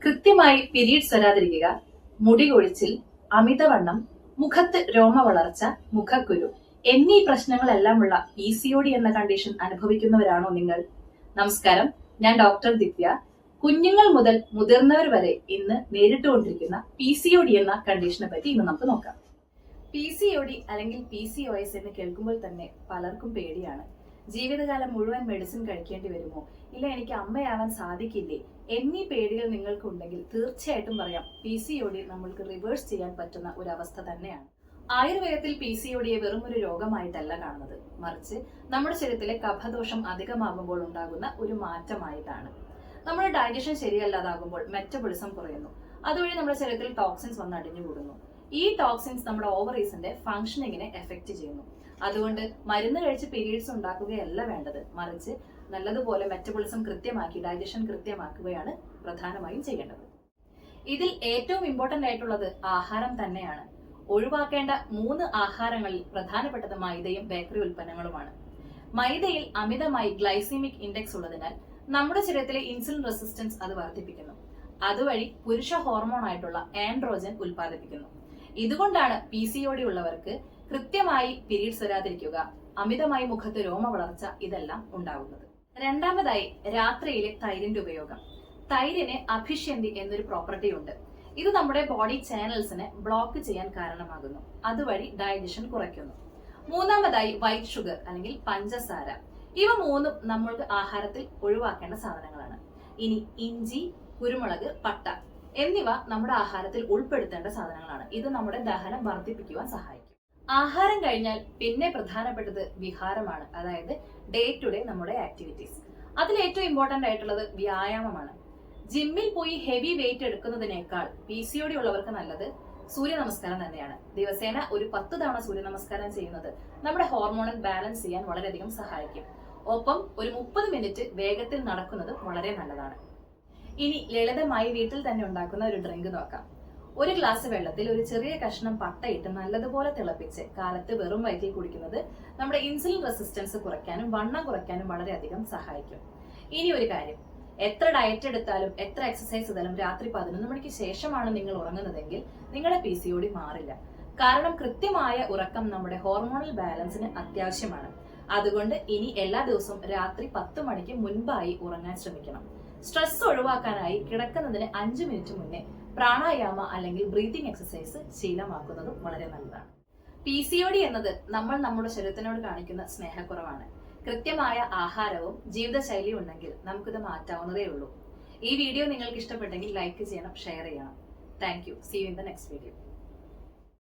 കൃത്യമായി പീരീഡ്സ് വരാതിരിക്കുക, മുടി കൊഴിച്ചിൽ, അമിതവണ്ണം, മുഖത്ത് രോമ വളർച്ച, മുഖക്കുരു എന്നീ പ്രശ്നങ്ങളെല്ലാമുള്ള PCOD എന്ന കണ്ടീഷൻ അനുഭവിക്കുന്നവരാണോ നിങ്ങൾ? നമസ്കാരം, ഞാൻ ഡോക്ടർ ദിവ്യ. കുഞ്ഞുങ്ങൾ മുതൽ മുതിർന്നവർ വരെ ഇന്ന് നേരിട്ടുകൊണ്ടിരിക്കുന്ന PCOD എന്ന കണ്ടീഷനെ പറ്റി ഇന്ന് നമുക്ക് നോക്കാം. PCOD അല്ലെങ്കിൽ PCOS എന്ന് കേൾക്കുമ്പോൾ തന്നെ പലർക്കും പേടിയാണ്. ജീവിതകാലം മുഴുവൻ മെഡിസിൻ കഴിക്കേണ്ടി വരുമോ, ഇല്ല എനിക്ക് അമ്മയാവാൻ സാധിക്കില്ലേ എന്നീ പേടികൾ നിങ്ങൾക്കുണ്ടെങ്കിൽ തീർച്ചയായിട്ടും പറയാം, PCOD നമ്മൾക്ക് റിവേഴ്സ് ചെയ്യാൻ പറ്റുന്ന ഒരു അവസ്ഥ തന്നെയാണ്. ആയുർവേദത്തിൽ PCODയെ വെറും ഒരു രോഗമായിട്ടല്ല കാണുന്നത്, മറിച്ച് നമ്മുടെ ശരീരത്തിലെ കഫദോഷം അധികമാകുമ്പോൾ ഉണ്ടാകുന്ന ഒരു മാറ്റമായിട്ടാണ്. നമ്മുടെ ഡൈജഷൻ ശരിയല്ലാതാകുമ്പോൾ മെറ്റബോളിസം കുറയുന്നു, അതുവഴി നമ്മുടെ ശരീരത്തിൽ ടോക്സിൻസ് വന്ന് അടിഞ്ഞുകൂടുന്നു. ഈ ടോക്സിൻസ് നമ്മുടെ ഓവറീസിന്റെ ഫംഗ്ഷനിങ്ങിനെ എഫക്ട് ചെയ്യുന്നു. അതുകൊണ്ട് മരുന്ന് കഴിച്ച് പീരീഡ്സ് ഉണ്ടാക്കുകയല്ല വേണ്ടത്, മറിച്ച് നല്ലതുപോലെ മെറ്റബോളിസം കൃത്യമാക്കി ഡൈജഷൻ കൃത്യമാക്കുകയാണ് പ്രധാനമായും ചെയ്യേണ്ടത്. ഇതിൽ ഏറ്റവും ഇമ്പോർട്ടന്റ് ആയിട്ടുള്ളത് ആഹാരം തന്നെയാണ്. ഒഴിവാക്കേണ്ട 3 ആഹാരങ്ങളിൽ പ്രധാനപ്പെട്ടത് മൈദയും ബേക്കറി ഉൽപ്പന്നങ്ങളുമാണ്. മൈദയിൽ അമിതമായി ഗ്ലൈസീമിക് ഇൻഡെക്സ് ഉള്ളതിനാൽ നമ്മുടെ ശരീരത്തിലെ ഇൻസുലിൻ റെസിസ്റ്റൻസ് അത് വർദ്ധിപ്പിക്കുന്നു. അതുവഴി പുരുഷ ഹോർമോൺ ആയിട്ടുള്ള ആൻഡ്രോജൻ ഉൽപ്പാദിപ്പിക്കുന്നു. ഇതുകൊണ്ടാണ് PCOD ഉള്ളവർക്ക് കൃത്യമായി പീരീഡ്സ് വരാതിരിക്കുക, അമിതമായി മുഖത്ത് രോമ വളർച്ച ഇതെല്ലാം ഉണ്ടാകുന്നത്. രണ്ടാമതായി രാത്രിയിലെ തൈരിന്റെ ഉപയോഗം. തൈരിന് അഭിഷ്യന്തി എന്നൊരു പ്രോപ്പർട്ടി ഉണ്ട്. ഇത് നമ്മുടെ ബോഡി ചാനൽസിനെ ബ്ലോക്ക് ചെയ്യാൻ കാരണമാകുന്നു, അതുവഴി ഡൈജഷൻ കുറയ്ക്കുന്നു. മൂന്നാമതായി വൈറ്റ് ഷുഗർ അല്ലെങ്കിൽ പഞ്ചസാര. ഇവ മൂന്നും നമ്മൾക്ക് ആഹാരത്തിൽ ഒഴിവാക്കേണ്ട സാധനങ്ങളാണ്. ഇനി ഇഞ്ചി, കുരുമുളക്, പട്ട എന്നിവ നമ്മുടെ ആഹാരത്തിൽ ഉൾപ്പെടുത്തേണ്ട സാധനങ്ങളാണ്. ഇത് നമ്മുടെ ദഹനം വർദ്ധിപ്പിക്കുവാൻ സഹായിക്കും. ആഹാരം കഴിഞ്ഞാൽ പിന്നെ പ്രധാനപ്പെട്ടത് വിഹാരമാണ്, അതായത് ഡേ ടു ഡേ നമ്മുടെ ആക്ടിവിറ്റീസ്. അതിൽ ഏറ്റവും ഇമ്പോർട്ടന്റ് ആയിട്ടുള്ളത് വ്യായാമമാണ്. ജിമ്മിൽ പോയി ഹെവി വെയിറ്റ് എടുക്കുന്നതിനേക്കാൾ PCOD ഉള്ളവർക്ക് നല്ലത് സൂര്യ നമസ്കാരം തന്നെയാണ്. ദിവസേന ഒരു 10 തവണ സൂര്യ നമസ്കാരം ചെയ്യുന്നത് നമ്മുടെ ഹോർമോണൽ ബാലൻസ് ചെയ്യാൻ വളരെയധികം സഹായിക്കും. ഒപ്പം ഒരു 30 മിനിറ്റ് വേഗത്തിൽ നടക്കുന്നത് വളരെ നല്ലതാണ്. ഇനി ലളിതമായി വീട്ടിൽ തന്നെ ഉണ്ടാക്കുന്ന ഒരു ഡ്രിങ്ക് നോക്കാം. ഒരു ഗ്ലാസ് വെള്ളത്തിൽ ഒരു ചെറിയ കഷ്ണം പട്ടയിട്ട് നല്ലതുപോലെ തിളപ്പിച്ച് കാലത്ത് വെറും വയറ്റിൽ കുടിക്കുന്നത് നമ്മുടെ ഇൻസുലിൻ റെസിസ്റ്റൻസ് കുറയ്ക്കാനും വണ്ണം കുറയ്ക്കാനും വളരെയധികം സഹായിക്കും. ഇനി ഒരു കാര്യം, എത്ര ഡയറ്റ് എടുത്താലും എത്ര എക്സസൈസ് ചെയ്താലും രാത്രി 11 മണിക്ക് ശേഷമാണ് നിങ്ങൾ ഉറങ്ങുന്നതെങ്കിൽ നിങ്ങളുടെ PCOD മാറില്ല. കാരണം കൃത്യമായ ഉറക്കം നമ്മുടെ ഹോർമോണൽ ബാലൻസിന് അത്യാവശ്യമാണ്. അതുകൊണ്ട് ഇനി എല്ലാ ദിവസവും രാത്രി 10 മണിക്ക് മുൻപായി ഉറങ്ങാൻ ശ്രമിക്കണം. സ്ട്രെസ് ഒഴിവാക്കാനായി കിടക്കുന്നതിന് 5 മിനിറ്റ് മുന്നേ പ്രാണായാമ അല്ലെങ്കിൽ ബ്രീതിങ് എക്സസൈസ് ശീലമാക്കുന്നതും വളരെ നല്ലതാണ്. PCOD എന്നത് നമ്മൾ നമ്മുടെ ശരീരത്തിനോട് കാണിക്കുന്ന സ്നേഹക്കുറവാണ്. കൃത്യമായ ആഹാരവും ജീവിതശൈലിയും ഉണ്ടെങ്കിൽ നമുക്കിത് മാറ്റാവുന്നതേ ഉള്ളൂ. ഈ വീഡിയോ നിങ്ങൾക്ക് ഇഷ്ടപ്പെട്ടെങ്കിൽ ലൈക്ക് ചെയ്യണം, ഷെയർ ചെയ്യണം. Thank you. See you in the next video.